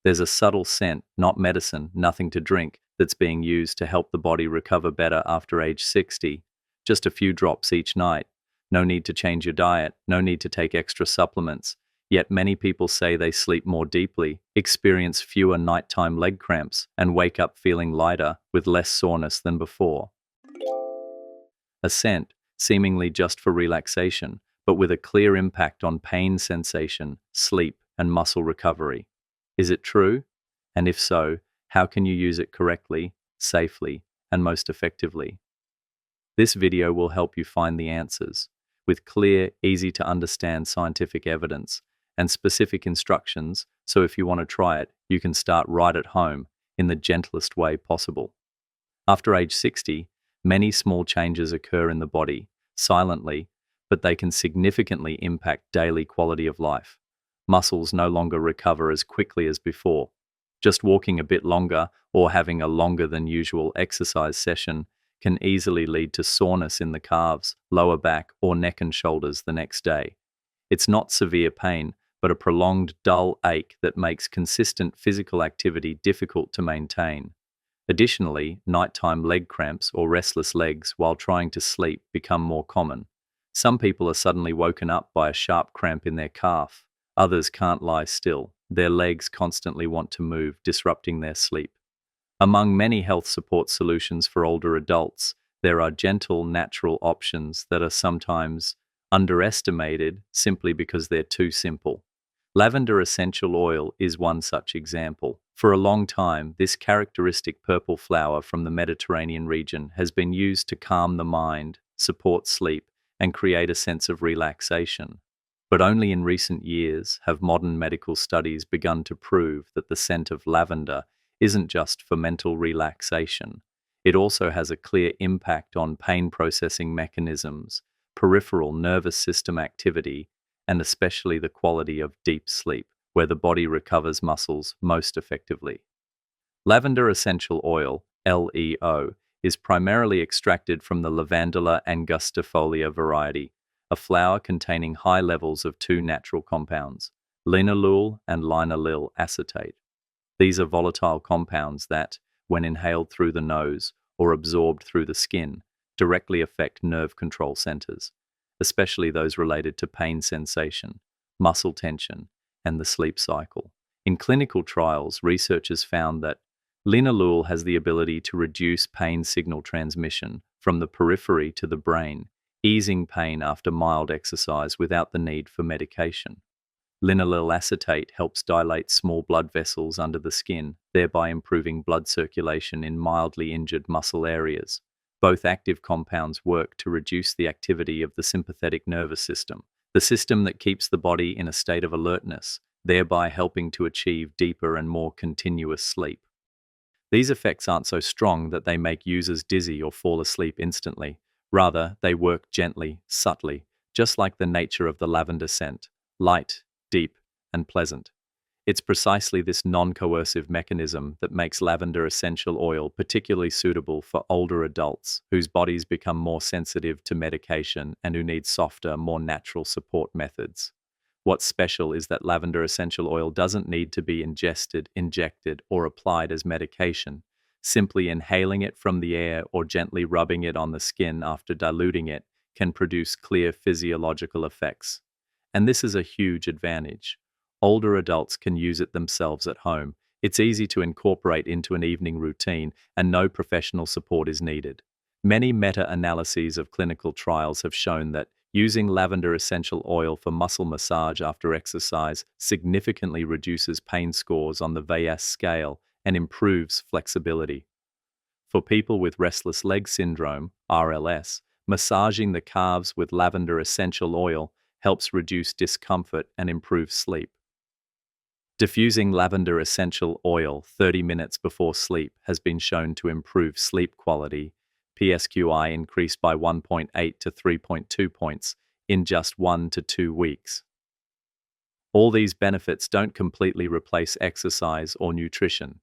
There's a subtle scent, not medicine, nothing to drink, that's being used to help the body recover better after age 60. Just a few drops each night. No need to change your diet, no need to take extra supplements. Yet many people say they sleep more deeply, experience fewer nighttime leg cramps, and wake up feeling lighter with less soreness than before. A scent, seemingly just for relaxation, but with a clear impact on pain sensation, sleep, and muscle recovery. Is it true? And if so, how can you use it correctly, safely, and most effectively? This video will help you find the answers, with clear, easy to understand scientific evidence and specific instructions, so if you want to try it, you can start right at home in the gentlest way possible. After age 60, many small changes occur in the body, silently, but they can significantly impact daily quality of life. Muscles no longer recover as quickly as before. Just walking a bit longer or having a longer than usual exercise session can easily lead to soreness in the calves, lower back, or neck and shoulders the next day. It's not severe pain, but a prolonged dull ache that makes consistent physical activity difficult to maintain. Additionally, nighttime leg cramps or restless legs while trying to sleep become more common. Some people are suddenly woken up by a sharp cramp in their calf. Others can't lie still. Their legs constantly want to move, disrupting their sleep. Among many health support solutions for older adults, there are gentle, natural options that are sometimes underestimated simply because they're too simple. Lavender essential oil is one such example. For a long time, this characteristic purple flower from the Mediterranean region has been used to calm the mind, support sleep, and create a sense of relaxation. But only in recent years have modern medical studies begun to prove that the scent of lavender isn't just for mental relaxation. It also has a clear impact on pain processing mechanisms, peripheral nervous system activity, and especially the quality of deep sleep, where the body recovers muscles most effectively. Lavender essential oil, LEO, is primarily extracted from the Lavandula angustifolia variety, a flower containing high levels of two natural compounds, linalool and linalool acetate. These are volatile compounds that, when inhaled through the nose or absorbed through the skin, directly affect nerve control centers, especially those related to pain sensation, muscle tension, and the sleep cycle. In clinical trials, researchers found that linalool has the ability to reduce pain signal transmission from the periphery to the brain, easing pain after mild exercise without the need for medication. Linalool acetate helps dilate small blood vessels under the skin, thereby improving blood circulation in mildly injured muscle areas. Both active compounds work to reduce the activity of the sympathetic nervous system, the system that keeps the body in a state of alertness, thereby helping to achieve deeper and more continuous sleep. These effects aren't so strong that they make users dizzy or fall asleep instantly. Rather, they work gently, subtly, just like the nature of the lavender scent, light, deep, and pleasant. It's precisely this non-coercive mechanism that makes lavender essential oil particularly suitable for older adults whose bodies become more sensitive to medication and who need softer, more natural support methods. What's special is that lavender essential oil doesn't need to be ingested, injected, or applied as medication. Simply inhaling it from the air or gently rubbing it on the skin after diluting it can produce clear physiological effects. And this is a huge advantage. Older adults can use it themselves at home. It's easy to incorporate into an evening routine, and no professional support is needed. Many meta-analyses of clinical trials have shown that using lavender essential oil for muscle massage after exercise significantly reduces pain scores on the VAS scale and improves flexibility. For people with restless leg syndrome, RLS, massaging the calves with lavender essential oil helps reduce discomfort and improve sleep. Diffusing lavender essential oil 30 minutes before sleep has been shown to improve sleep quality. PSQI increased by 1.8 to 3.2 points in just 1 to 2 weeks. All these benefits don't completely replace exercise or nutrition,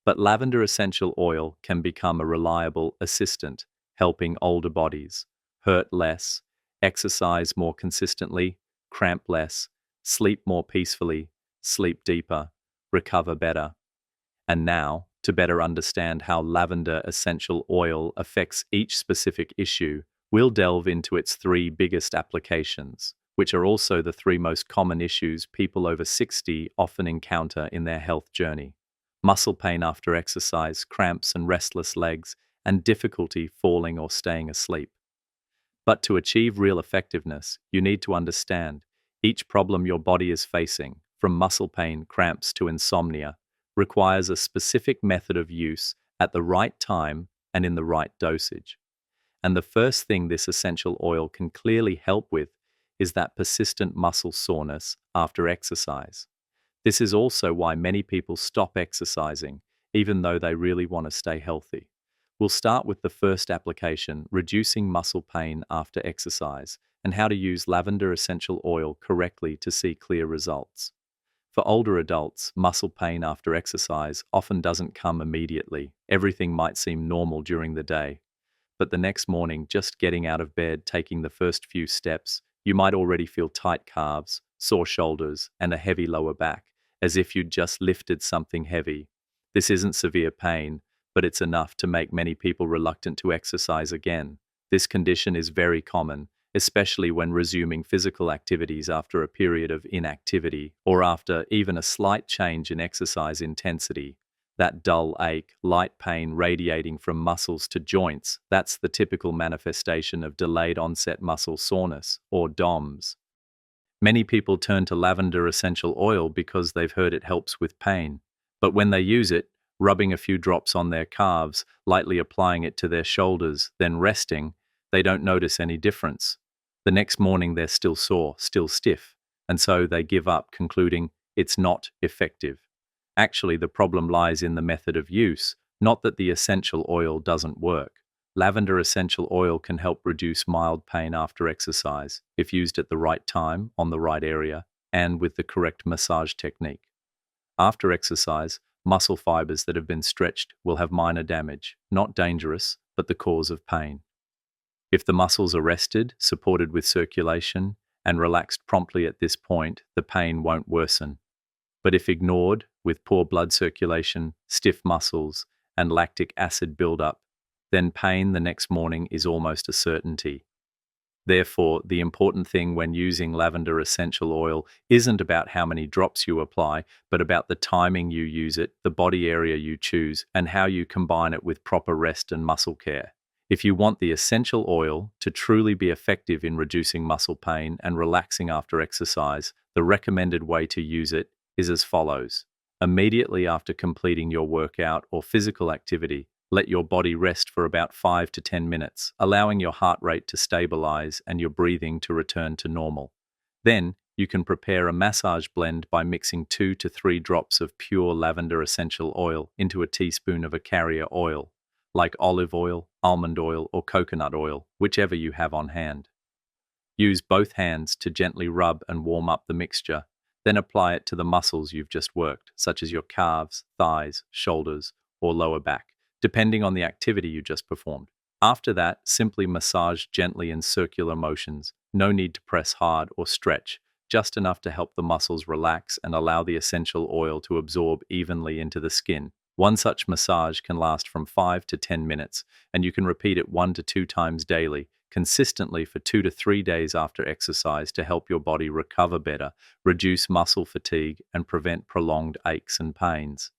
but lavender essential oil can become a reliable assistant, helping older bodies hurt less, exercise more consistently, cramp less, sleep more peacefully, sleep deeper, recover better. And now, to better understand how lavender essential oil affects each specific issue, we'll delve into its three biggest applications, which are also the three most common issues people over 60 often encounter in their health journey: muscle pain after exercise, cramps and restless legs, and difficulty falling or staying asleep. But to achieve real effectiveness, you need to understand each problem your body is facing, from muscle pain, cramps to insomnia, requires a specific method of use at the right time and in the right dosage. And the first thing this essential oil can clearly help with is that persistent muscle soreness after exercise. This is also why many people stop exercising, even though they really want to stay healthy. We'll start with the first application, reducing muscle pain after exercise, and how to use lavender essential oil correctly to see clear results. For older adults, muscle pain after exercise often doesn't come immediately. Everything might seem normal during the day. But the next morning, just getting out of bed, taking the first few steps, you might already feel tight calves, sore shoulders, and a heavy lower back, as if you'd just lifted something heavy. This isn't severe pain, but it's enough to make many people reluctant to exercise again. This condition is very common, especially when resuming physical activities after a period of inactivity or after even a slight change in exercise intensity. That dull ache, light pain radiating from muscles to joints, that's the typical manifestation of delayed onset muscle soreness, or DOMS. Many people turn to lavender essential oil because they've heard it helps with pain. But when they use it, rubbing a few drops on their calves, lightly applying it to their shoulders, then resting, they don't notice any difference. The next morning they're still sore, still stiff, and so they give up, concluding it's not effective. Actually, the problem lies in the method of use, not that the essential oil doesn't work. Lavender essential oil can help reduce mild pain after exercise, if used at the right time, on the right area, and with the correct massage technique. After exercise, muscle fibers that have been stretched will have minor damage, not dangerous, but the cause of pain. If the muscles are rested, supported with circulation, and relaxed promptly at this point, the pain won't worsen. But if ignored, with poor blood circulation, stiff muscles, and lactic acid buildup, then pain the next morning is almost a certainty. Therefore, the important thing when using lavender essential oil isn't about how many drops you apply, but about the timing you use it, the body area you choose, and how you combine it with proper rest and muscle care. If you want the essential oil to truly be effective in reducing muscle pain and relaxing after exercise, the recommended way to use it is as follows. Immediately after completing your workout or physical activity, let your body rest for about 5 to 10 minutes, allowing your heart rate to stabilize and your breathing to return to normal. Then, you can prepare a massage blend by mixing 2 to 3 drops of pure lavender essential oil into a teaspoon of a carrier oil, like olive oil, almond oil, or coconut oil, whichever you have on hand. Use both hands to gently rub and warm up the mixture, then apply it to the muscles you've just worked, such as your calves, thighs, shoulders, or lower back, depending on the activity you just performed. After that, simply massage gently in circular motions. No need to press hard or stretch, just enough to help the muscles relax and allow the essential oil to absorb evenly into the skin. One such massage can last from 5 to 10 minutes, and you can repeat it 1 to 2 times daily, consistently for 2 to 3 days after exercise to help your body recover better, reduce muscle fatigue, and prevent prolonged aches and pains.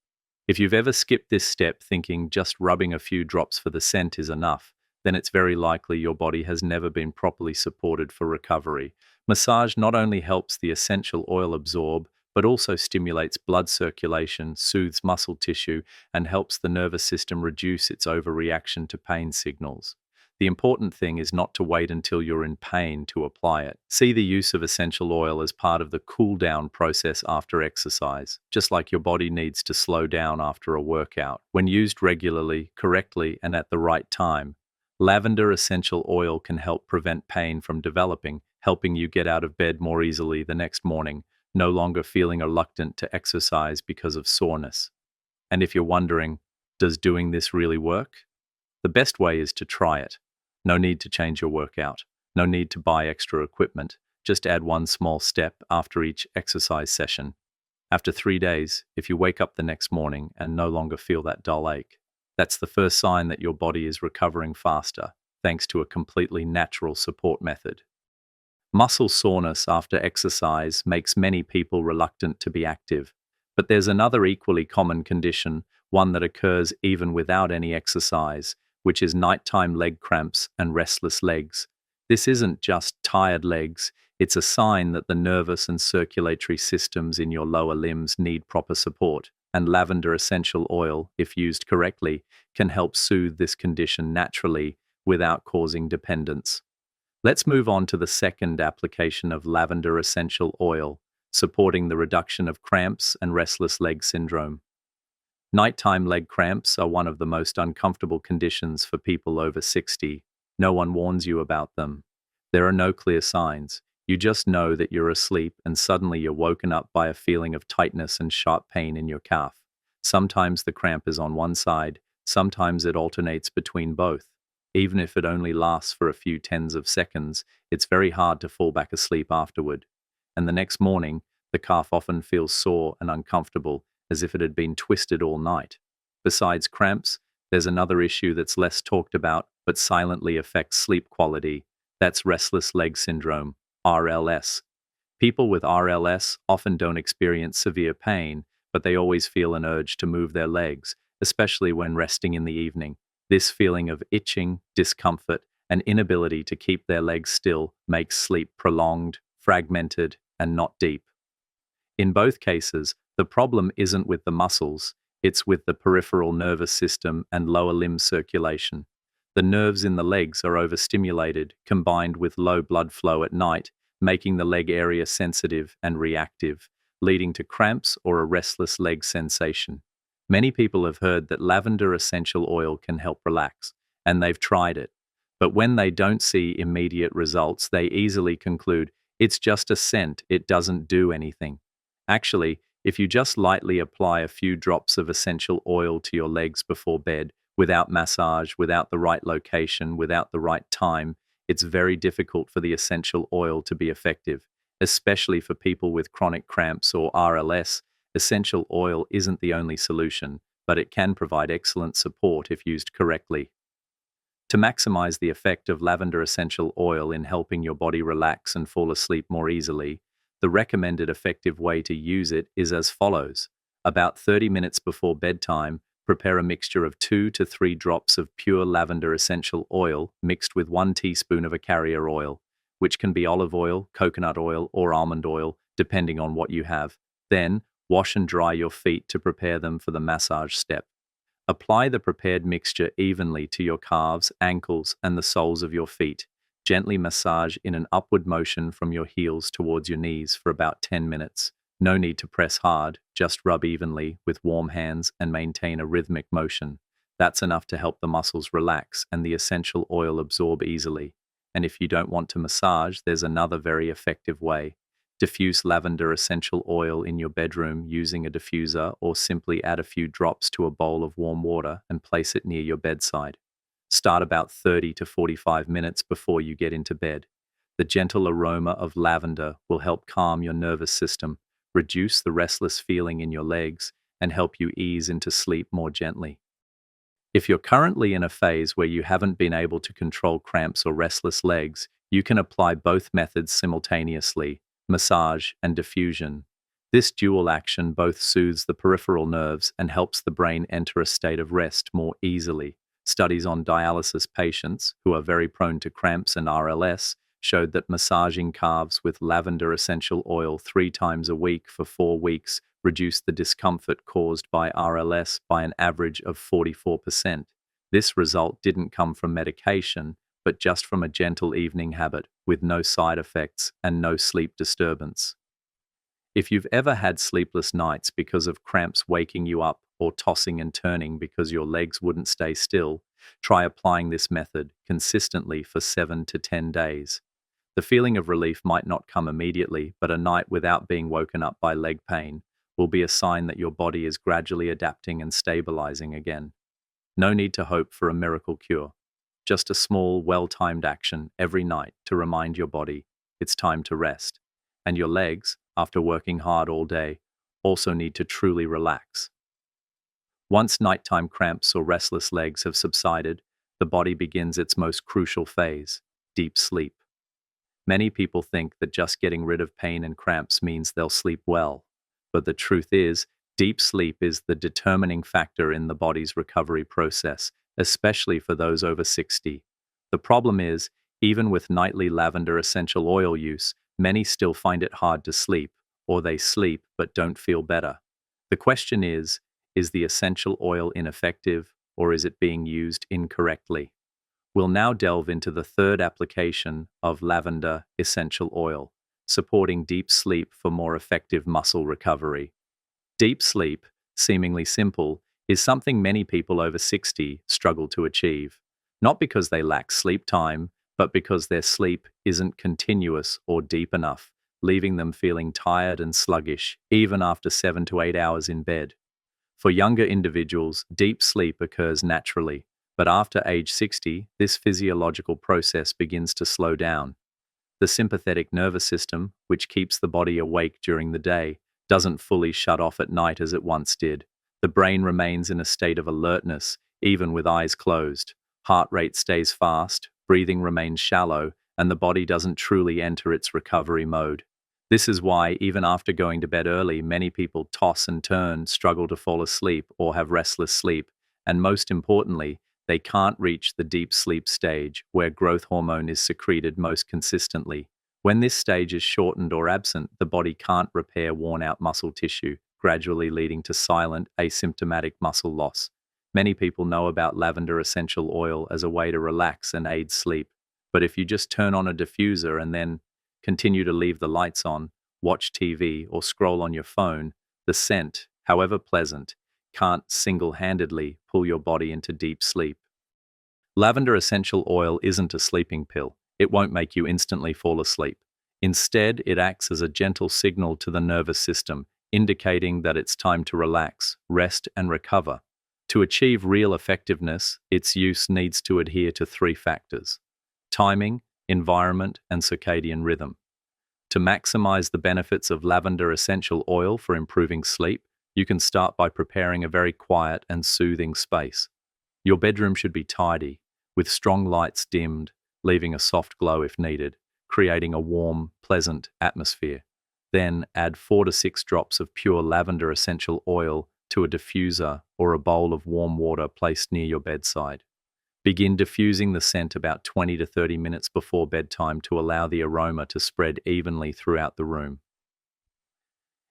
If you've ever skipped this step thinking just rubbing a few drops for the scent is enough, then it's very likely your body has never been properly supported for recovery. Massage not only helps the essential oil absorb, but also stimulates blood circulation, soothes muscle tissue, and helps the nervous system reduce its overreaction to pain signals. The important thing is not to wait until you're in pain to apply it. See the use of essential oil as part of the cool-down process after exercise, just like your body needs to slow down after a workout. When used regularly, correctly, and at the right time, lavender essential oil can help prevent pain from developing, helping you get out of bed more easily the next morning, no longer feeling reluctant to exercise because of soreness. And if you're wondering, does doing this really work? The best way is to try it. No need to change your workout. No need to buy extra equipment. Just add one small step after each exercise session. After 3 days, if you wake up the next morning and no longer feel that dull ache, that's the first sign that your body is recovering faster, thanks to a completely natural support method. Muscle soreness after exercise makes many people reluctant to be active, but there's another equally common condition, one that occurs even without any exercise, which is nighttime leg cramps and restless legs. This isn't just tired legs, it's a sign that the nervous and circulatory systems in your lower limbs need proper support, and lavender essential oil, if used correctly, can help soothe this condition naturally without causing dependence. Let's move on to the second application of lavender essential oil, supporting the reduction of cramps and restless leg syndrome. Nighttime leg cramps are one of the most uncomfortable conditions for people over 60. No one warns you about them. There are no clear signs. You just know that you're asleep and suddenly you're woken up by a feeling of tightness and sharp pain in your calf. Sometimes the cramp is on one side, sometimes it alternates between both. Even if it only lasts for a few tens of seconds, it's very hard to fall back asleep afterward. And the next morning, the calf often feels sore and uncomfortable, as if it had been twisted all night. Besides cramps, there's another issue that's less talked about but silently affects sleep quality. That's restless leg syndrome, RLS. People with RLS often don't experience severe pain, but they always feel an urge to move their legs, especially when resting in the evening. This feeling of itching, discomfort, and inability to keep their legs still makes sleep prolonged, fragmented, and not deep. In both cases, the problem isn't with the muscles, it's with the peripheral nervous system and lower limb circulation. The nerves in the legs are overstimulated, combined with low blood flow at night, making the leg area sensitive and reactive, leading to cramps or a restless leg sensation. Many people have heard that lavender essential oil can help relax, and they've tried it. But when they don't see immediate results, they easily conclude, it's just a scent, it doesn't do anything. Actually, if you just lightly apply a few drops of essential oil to your legs before bed, without massage, without the right location, without the right time, it's very difficult for the essential oil to be effective, especially for people with chronic cramps or RLS. Essential oil isn't the only solution, but it can provide excellent support if used correctly. To maximize the effect of lavender essential oil in helping your body relax and fall asleep more easily, the recommended effective way to use it is as follows. About 30 minutes before bedtime, prepare a mixture of 2 to 3 drops of pure lavender essential oil mixed with 1 teaspoon of a carrier oil, which can be olive oil, coconut oil, or almond oil, depending on what you have. Then, wash and dry your feet to prepare them for the massage step. Apply the prepared mixture evenly to your calves, ankles, and the soles of your feet. Gently massage in an upward motion from your heels towards your knees for about 10 minutes. No need to press hard, just rub evenly with warm hands and maintain a rhythmic motion. That's enough to help the muscles relax and the essential oil absorb easily. And if you don't want to massage, there's another very effective way. Diffuse lavender essential oil in your bedroom using a diffuser, or simply add a few drops to a bowl of warm water and place it near your bedside. Start about 30 to 45 minutes before you get into bed. The gentle aroma of lavender will help calm your nervous system, reduce the restless feeling in your legs, and help you ease into sleep more gently. If you're currently in a phase where you haven't been able to control cramps or restless legs, you can apply both methods simultaneously, massage and diffusion. This dual action both soothes the peripheral nerves and helps the brain enter a state of rest more easily. Studies on dialysis patients, who are very prone to cramps and RLS, showed that massaging calves with lavender essential oil 3 times a week for 4 weeks reduced the discomfort caused by RLS by an average of 44%. This result didn't come from medication, but just from a gentle evening habit with no side effects and no sleep disturbance. If you've ever had sleepless nights because of cramps waking you up or tossing and turning because your legs wouldn't stay still, try applying this method consistently for 7 to 10 days. The feeling of relief might not come immediately, but a night without being woken up by leg pain will be a sign that your body is gradually adapting and stabilizing again. No need to hope for a miracle cure. Just a small, well-timed action every night to remind your body it's time to rest. And your legs, after working hard all day, also need to truly relax. Once nighttime cramps or restless legs have subsided, the body begins its most crucial phase, deep sleep. Many people think that just getting rid of pain and cramps means they'll sleep well. But the truth is, deep sleep is the determining factor in the body's recovery process, especially for those over 60. The problem is, even with nightly lavender essential oil use, many still find it hard to sleep, or they sleep but don't feel better. The question is the essential oil ineffective, or is it being used incorrectly? We'll now delve into the third application of lavender essential oil, supporting deep sleep for more effective muscle recovery. Deep sleep, seemingly simple, is something many people over 60 struggle to achieve, not because they lack sleep time, but because their sleep isn't continuous or deep enough, leaving them feeling tired and sluggish even after 7 to 8 hours in bed. For younger individuals, deep sleep occurs naturally, but after age 60, this physiological process begins to slow down. The sympathetic nervous system, which keeps the body awake during the day, doesn't fully shut off at night as it once did. The brain remains in a state of alertness, even with eyes closed. Heart rate stays fast, breathing remains shallow, and the body doesn't truly enter its recovery mode. This is why, even after going to bed early, many people toss and turn, struggle to fall asleep, or have restless sleep, and most importantly, they can't reach the deep sleep stage, where growth hormone is secreted most consistently. When this stage is shortened or absent, the body can't repair worn-out muscle tissue, gradually leading to silent, asymptomatic muscle loss. Many people know about lavender essential oil as a way to relax and aid sleep, but if you just turn on a diffuser and then continue to leave the lights on, watch TV, or scroll on your phone, the scent, however pleasant, can't single-handedly pull your body into deep sleep. Lavender essential oil isn't a sleeping pill. It won't make you instantly fall asleep. Instead, it acts as a gentle signal to the nervous system, indicating that it's time to relax, rest, and recover. To achieve real effectiveness, its use needs to adhere to three factors: timing, environment, and circadian rhythm. To maximize the benefits of lavender essential oil for improving sleep, you can start by preparing a very quiet and soothing space. Your bedroom should be tidy, with strong lights dimmed, leaving a soft glow if needed, creating a warm, pleasant atmosphere. Then add 4 to 6 drops of pure lavender essential oil to a diffuser or a bowl of warm water placed near your bedside. Begin diffusing the scent about 20 to 30 minutes before bedtime to allow the aroma to spread evenly throughout the room.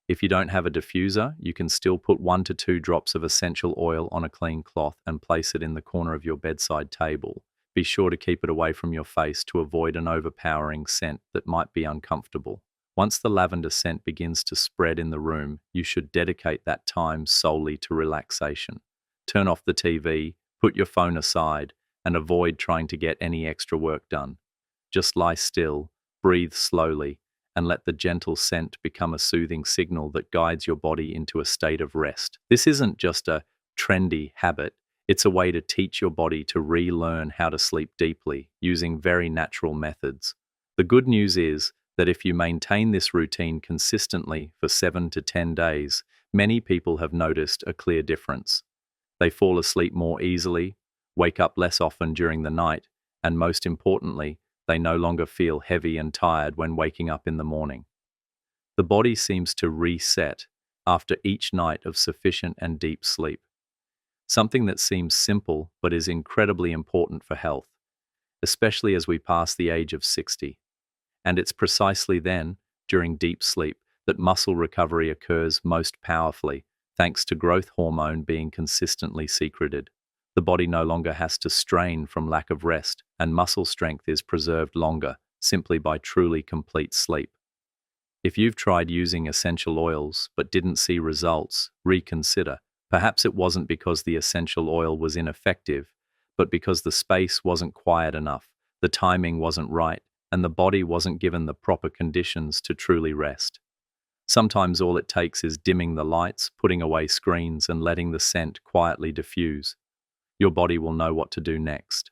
If you don't have a diffuser, you can still put 1 to 2 drops of essential oil on a clean cloth and place it in the corner of your bedside table. Be sure to keep it away from your face to avoid an overpowering scent that might be uncomfortable. Once the lavender scent begins to spread in the room, you should dedicate that time solely to relaxation. Turn off the TV, put your phone aside, and avoid trying to get any extra work done. Just lie still, breathe slowly, and let the gentle scent become a soothing signal that guides your body into a state of rest. This isn't just a trendy habit, it's a way to teach your body to relearn how to sleep deeply using very natural methods. The good news is that if you maintain this routine consistently for 7 to 10 days, many people have noticed a clear difference. They fall asleep more easily, wake up less often during the night, and most importantly, they no longer feel heavy and tired when waking up in the morning. The body seems to reset after each night of sufficient and deep sleep, something that seems simple but is incredibly important for health, especially as we pass the age of 60. And it's precisely then, during deep sleep, that muscle recovery occurs most powerfully, thanks to growth hormone being consistently secreted. The body no longer has to strain from lack of rest, and muscle strength is preserved longer, simply by truly complete sleep. If you've tried using essential oils but didn't see results, reconsider. Perhaps it wasn't because the essential oil was ineffective, but because the space wasn't quiet enough, the timing wasn't right, and the body wasn't given the proper conditions to truly rest. Sometimes all it takes is dimming the lights, putting away screens, and letting the scent quietly diffuse. Your body will know what to do next.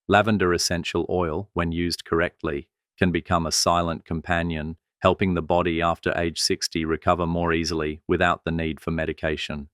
Lavender essential oil, when used correctly, can become a silent companion helping the body after age 60 recover more easily without the need for medication.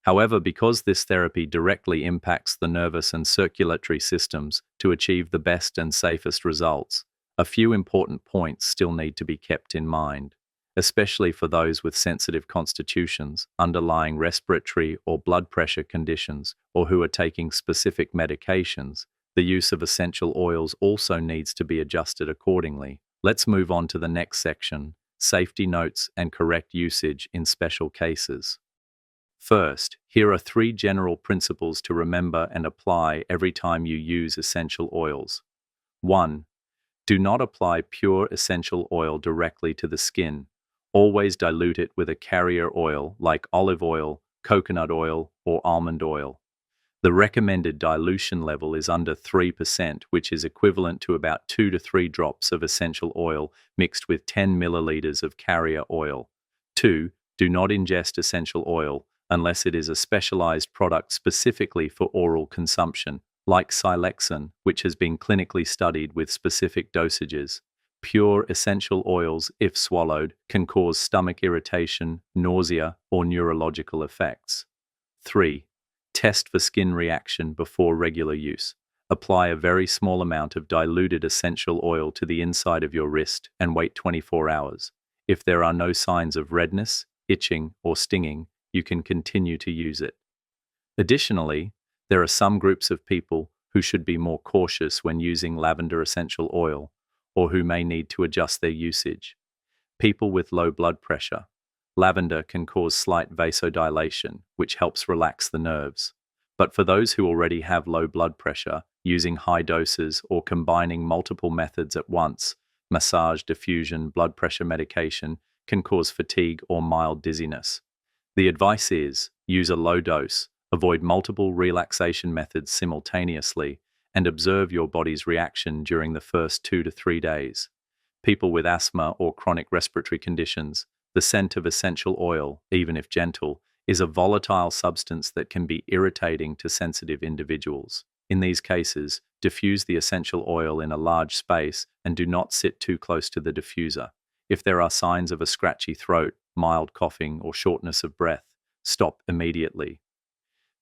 However, because this therapy directly impacts the nervous and circulatory systems to achieve the best and safest results, a few important points still need to be kept in mind, especially for those with sensitive constitutions, underlying respiratory or blood pressure conditions, or who are taking specific medications. The use of essential oils also needs to be adjusted accordingly. Let's move on to the next section: safety notes and correct usage in special cases. First, here are 3 general principles to remember and apply every time you use essential oils. 1. Do not apply pure essential oil directly to the skin. Always dilute it with a carrier oil like olive oil, coconut oil, or almond oil. The recommended dilution level is under 3%, which is equivalent to about 2 to 3 drops of essential oil mixed with 10 milliliters of carrier oil. 2. Do not ingest essential oil unless it is a specialized product specifically for oral consumption, like Silexin, which has been clinically studied with specific dosages. Pure essential oils, if swallowed, can cause stomach irritation, nausea, or neurological effects. 3. Test for skin reaction before regular use. Apply a very small amount of diluted essential oil to the inside of your wrist and wait 24 hours. If there are no signs of redness, itching, or stinging, you can continue to use it. Additionally, there are some groups of people who should be more cautious when using lavender essential oil, or who may need to adjust their usage. People with low blood pressure. Lavender can cause slight vasodilation, which helps relax the nerves. But for those who already have low blood pressure, using high doses or combining multiple methods at once, massage, diffusion, blood pressure medication, can cause fatigue or mild dizziness. The advice is, use a low dose, avoid multiple relaxation methods simultaneously, and observe your body's reaction during the first 2 to 3 days. People with asthma or chronic respiratory conditions, the scent of essential oil, even if gentle, is a volatile substance that can be irritating to sensitive individuals. In these cases, diffuse the essential oil in a large space and do not sit too close to the diffuser. If there are signs of a scratchy throat, mild coughing, or shortness of breath, stop immediately.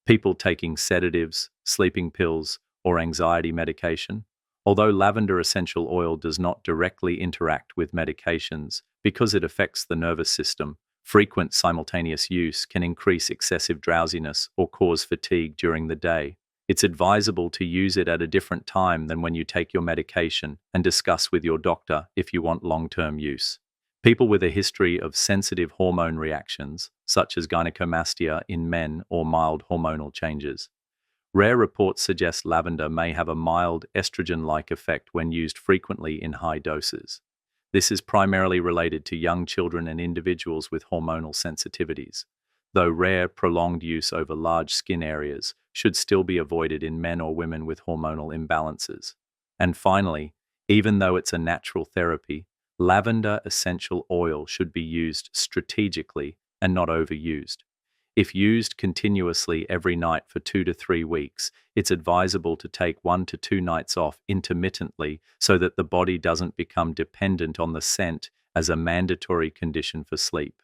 People taking sedatives, sleeping pills, or anxiety medication. Although lavender essential oil does not directly interact with medications because it affects the nervous system, frequent simultaneous use can increase excessive drowsiness or cause fatigue during the day. It's advisable to use it at a different time than when you take your medication and discuss with your doctor if you want long-term use. People with a history of sensitive hormone reactions, such as gynecomastia in men or mild hormonal changes. Rare reports suggest lavender may have a mild estrogen-like effect when used frequently in high doses. This is primarily related to young children and individuals with hormonal sensitivities, though rare, prolonged use over large skin areas should still be avoided in men or women with hormonal imbalances. And finally, even though it's a natural therapy, lavender essential oil should be used strategically and not overused. If used continuously every night for 2 to 3 weeks, it's advisable to take 1 to 2 nights off intermittently so that the body doesn't become dependent on the scent as a mandatory condition for sleep.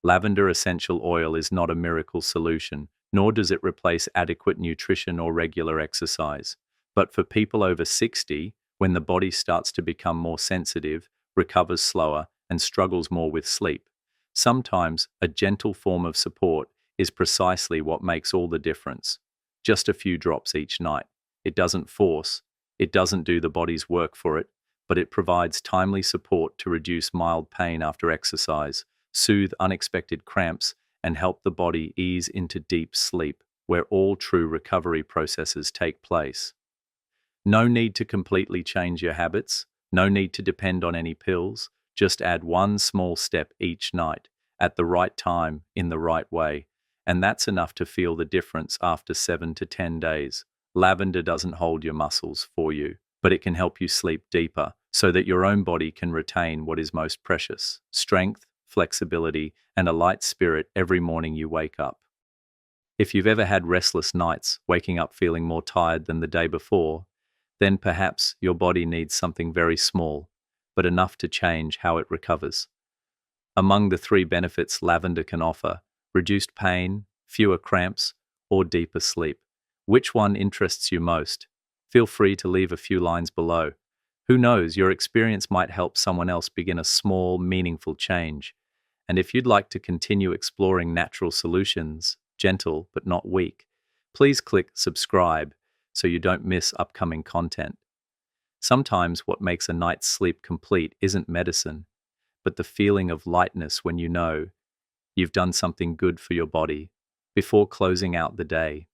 Lavender essential oil is not a miracle solution, nor does it replace adequate nutrition or regular exercise. But for people over 60, when the body starts to become more sensitive, recovers slower, and struggles more with sleep, sometimes a gentle form of support is precisely what makes all the difference. Just a few drops each night. It doesn't force, it doesn't do the body's work for it, but it provides timely support to reduce mild pain after exercise, soothe unexpected cramps, and help the body ease into deep sleep, where all true recovery processes take place. No need to completely change your habits, no need to depend on any pills. Just add one small step each night, at the right time, in the right way, and that's enough to feel the difference after 7 to 10 days. Lavender doesn't hold your muscles for you, but it can help you sleep deeper so that your own body can retain what is most precious: strength, flexibility, and a light spirit every morning you wake up. If you've ever had restless nights, waking up feeling more tired than the day before, then perhaps your body needs something very small, but enough to change how it recovers. Among the three benefits lavender can offer, reduced pain, fewer cramps, or deeper sleep. Which one interests you most? Feel free to leave a few lines below. Who knows, your experience might help someone else begin a small, meaningful change. And if you'd like to continue exploring natural solutions, gentle but not weak, please click subscribe so you don't miss upcoming content. Sometimes what makes a night's sleep complete isn't medicine, but the feeling of lightness when you know you've done something good for your body before closing out the day.